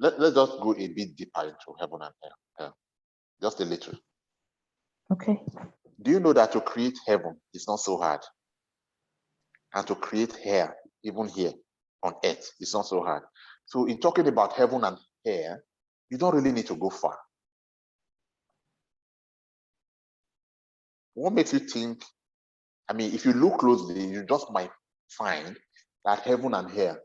let's just go a bit deeper into heaven and hell. Just a little. Okay. Do you know that to create heaven is not so hard? And to create hell, even here on earth, is not so hard. So in talking about heaven and hell, you don't really need to go far. What makes you think? I mean, if you look closely, you just might find that heaven and hell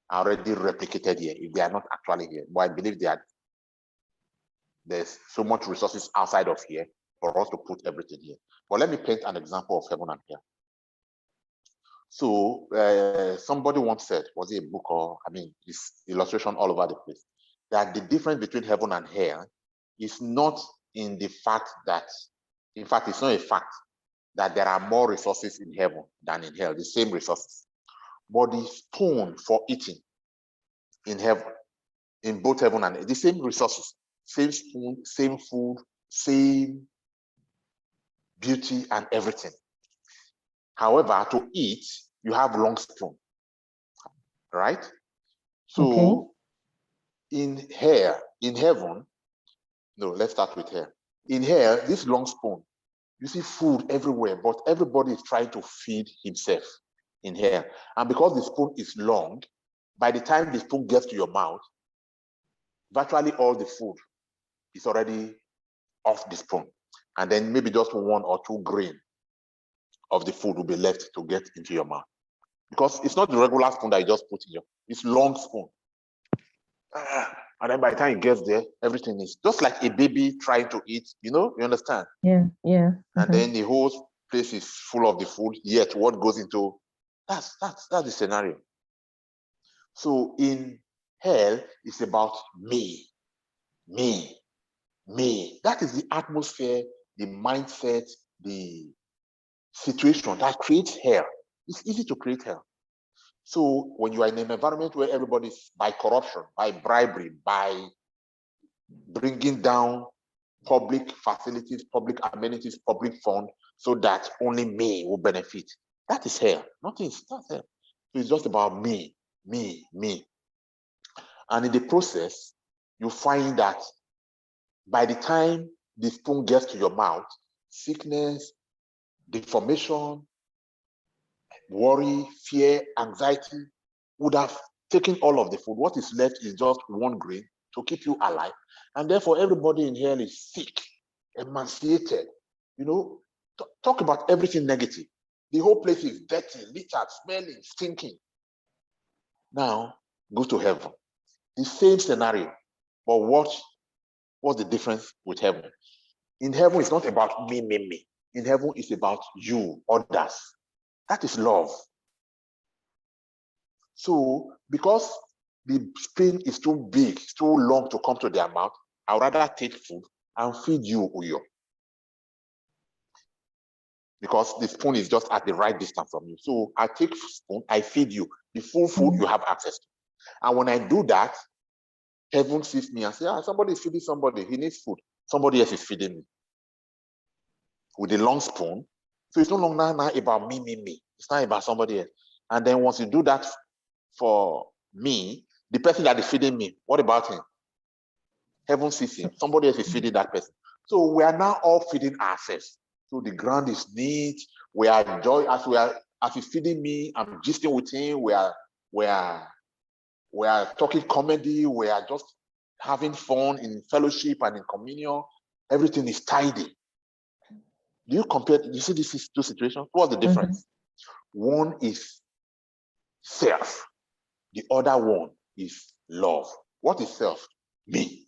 are already replicated here, if they are not actually here. But I believe there's so much resources outside of here for us to put everything here. But let me paint an example of heaven and hell. So somebody once said, was it a book or, I mean, it's illustration all over the place, that the difference between heaven and hell is not in the fact that, in fact, it's not a fact that there are more resources in heaven than in hell, the same resources. But the stone for eating in heaven, in both heaven and hell, the same resources, same spoon, same food, same beauty and everything. However, to eat, you have long spoon, right? So in heaven, no, let's start with here. In here, this long spoon, you see food everywhere, but everybody is trying to feed himself in here. And because the spoon is long, by the time the spoon gets to your mouth, virtually all the food is already off the spoon. And then maybe just 1 or 2 grain of the food will be left to get into your mouth. Because it's not the regular spoon that you just put in your, it's long spoon. And then by the time it gets there, everything is just like a baby trying to eat, you understand? Yeah. And then the whole place is full of the food, yet what goes into, that's the scenario. So in hell, it's about me. That is the atmosphere, the mindset, the situation that creates hell. It's easy to create hell. So when you are in an environment where everybody's by corruption, by bribery, by bringing down public facilities, public amenities, public fund, so that only me will benefit, that is hell. Nothing is not hell. So it's just about me. And in the process, you find that by the time the spoon gets to your mouth, sickness, deformation, worry, fear, anxiety would have taken all of the food. What is left is just 1 grain to keep you alive. And therefore, everybody in hell is sick, emaciated. Talk about everything negative. The whole place is dirty, littered, smelling, stinking. Now, go to heaven. The same scenario, but what's the difference with heaven? In heaven, it's not about me. In heaven, it's about you, others. That is love. So, because the spoon is too big, it's too long to come to their mouth, I'd rather take food and feed you, Uyo. Because the spoon is just at the right distance from you. So I take spoon, I feed you. The full food you have access to. And when I do that, heaven sees me and says, somebody is feeding somebody. He needs food. Somebody else is feeding me. With a long spoon. So it's no longer now about me. It's not about somebody else. And then once you do that for me, the person that is feeding me, what about him? Heaven sees him. Somebody else is feeding that person. So we are now all feeding ourselves. So the ground is neat. We are enjoying as he's feeding me. I'm gisting with him. We are talking comedy. We are just having fun in fellowship and in communion. Everything is tidy. Do you compare? You see these 2 situations? What's the difference? One is self. The other one is love. What is self? Me.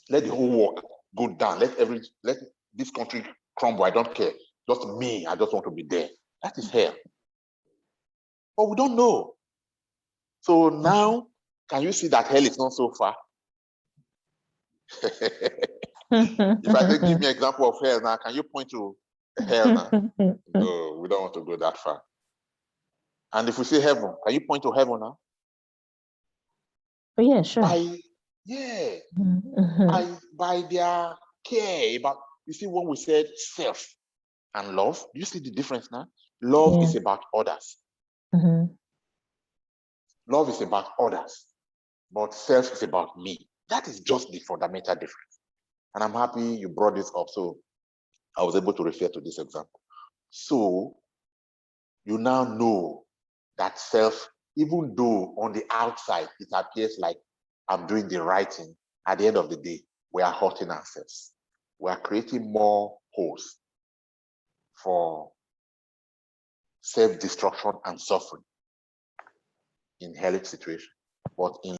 Let the whole world go down. Let this country crumble. I don't care. Just me. I just want to be there. That is hell. But we don't know. So now, can you see that hell is not so far? If I say, give me an example of hell now, can you point to hell now? No, we don't want to go that far. And if we say heaven, can you point to heaven now? Oh, yeah, sure. By their care about, you see, when we said self and love, do you see the difference now? Love is about others. Love is about others, but self is about me. That is just the fundamental difference. And I'm happy you brought this up, so I was able to refer to this example. So you now know that self, even though on the outside it appears like I'm doing the right thing, at the end of the day, we are hurting ourselves. We are creating more holes for self-destruction and suffering in hellish situations. But in